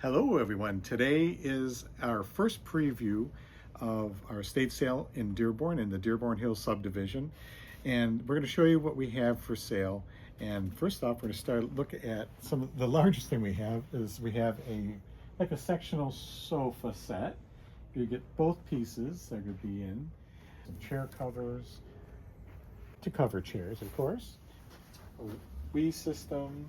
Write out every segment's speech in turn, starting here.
Hello everyone. Today is our first preview of our estate sale in Dearborn, in the Dearborn Hills subdivision. And we're going to show you what we have for sale. And first off, we're going to start looking at some of the largest thing we have is we have like a sectional sofa set. You get both pieces that could be in. Some chair covers to cover chairs, of course. A Wii system.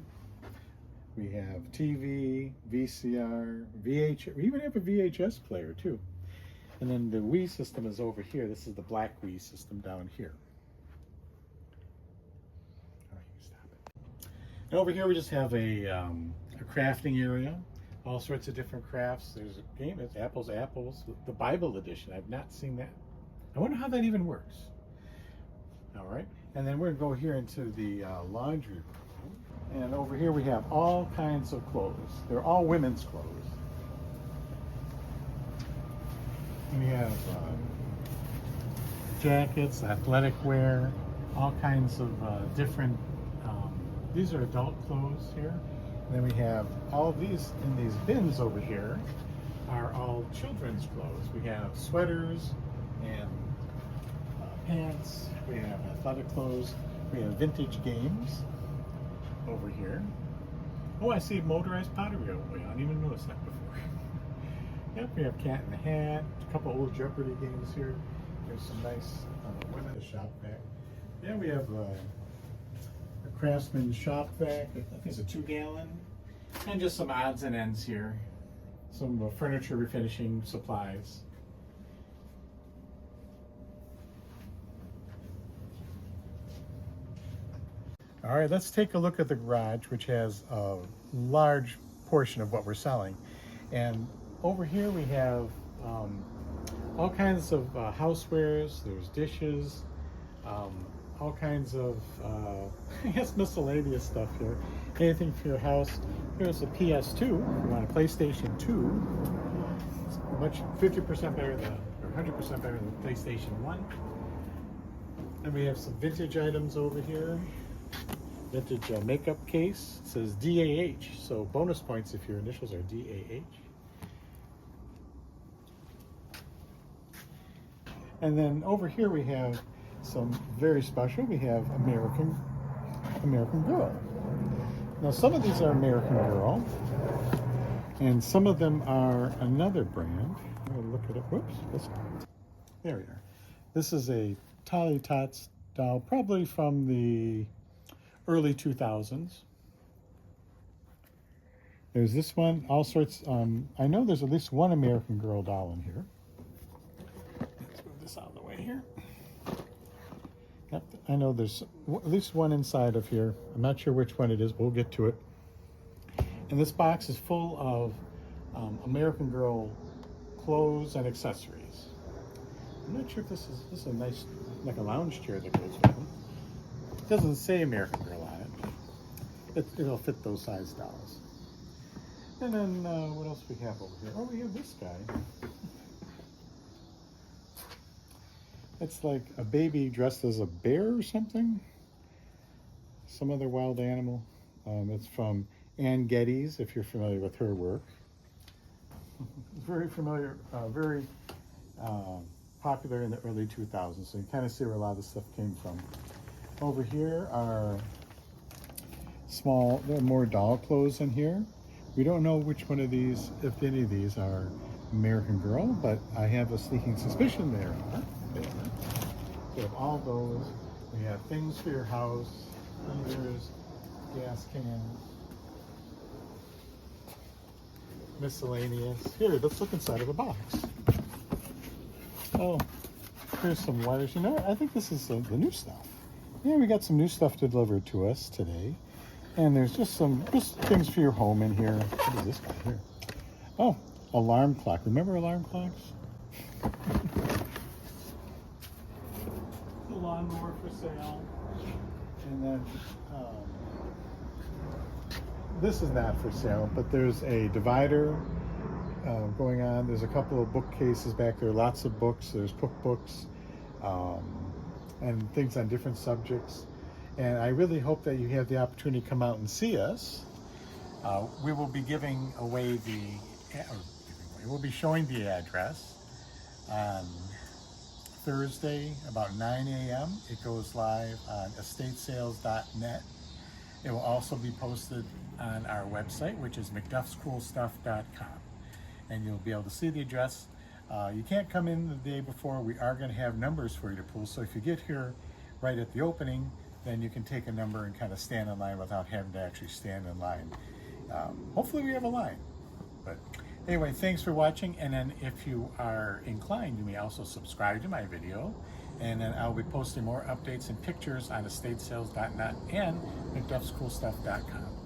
We have TV, VCR, VHS, we even have a VHS player too. And then the Wii system is over here. This is the black Wii system down here. All right, stop it. And over here we just have a crafting area. All sorts of different crafts. There's a game, it's Apples, the Bible edition. I've not seen that. I wonder how that even works. All right, and then we're gonna go here into the laundry room. And over here we have all kinds of clothes. They're all women's clothes. We have jackets, athletic wear, all kinds of different, these are adult clothes here. And then we have all of these in these bins over here are all children's clothes. We have sweaters and pants. We have athletic clothes. We have vintage games over here. Oh, I see motorized pottery over there. I didn't even notice that before. Yep, we have Cat in the Hat, a couple old Jeopardy games here. There's some nice women's shop vac. Yeah, we have a Craftsman shop vac. I think it's a 2-gallon. And just some odds and ends here. Some furniture refinishing supplies. All right, let's take a look at the garage, which has a large portion of what we're selling. And over here we have all kinds of housewares. There's dishes, all kinds of, I guess, miscellaneous stuff here. Anything for your house. Here's a PS2. If you want a PlayStation 2, it's much 50% better than, or 100% better than PlayStation 1. And we have some vintage items over here. Vintage makeup case. It says DAH, so bonus points if your initials are DAH. And then over here we have some very special. We have American Girl. Now some of these are American Girl, and some of them are another brand. I'm gonna look at it. Whoops. There we are. This is a Tolly Tots doll, probably from the early 2000s. There's this one, all sorts. I know there's at least one American Girl doll in here. Let's move this out of the way here. Yep, I know there's at least one inside of here. I'm not sure which one it is, but we'll get to it. And this box is full of American Girl clothes and accessories. I'm not sure if this is a nice, like a lounge chair that goes with them. It doesn't say American Girl on it. It'll fit those size dolls. And then what else we have over here? Oh, we have this guy. It's like a baby dressed as a bear or something. Some other wild animal. It's from Ann Geddes, if you're familiar with her work. Very familiar, very popular in the early 2000s. So you kind of see where a lot of this stuff came from. Over here are there are more doll clothes in here. We don't know which one of these, if any of these, are American Girl, but I have a sneaking suspicion they are. We have all those. We have things for your house, heaters, gas cans, miscellaneous. Here, let's look inside of the box. Oh, here's some wires. You know, I think this is the new stuff. Yeah, we got some new stuff delivered to us today. And there's just things for your home in here. What is this guy here? Oh, alarm clock. Remember alarm clocks? The lawnmower for sale. And then this is not for sale, but there's a divider going on. There's a couple of bookcases back there, lots of books. There's cookbooks and things on different subjects. And I really hope that you have the opportunity to come out and see us. We will be giving away we'll be showing the address on Thursday about 9 a.m. It goes live on estatesales.net. It will also be posted on our website, which is mcduffscoolstuff.com. And you'll be able to see the address. You can't come in the day before. We are going to have numbers for you to pull. So if you get here right at the opening, then you can take a number and kind of stand in line without having to actually stand in line. Hopefully we have a line. But anyway, thanks for watching. And then if you are inclined, you may also subscribe to my video. And then I'll be posting more updates and pictures on estatesales.net and mcduffscoolstuff.com.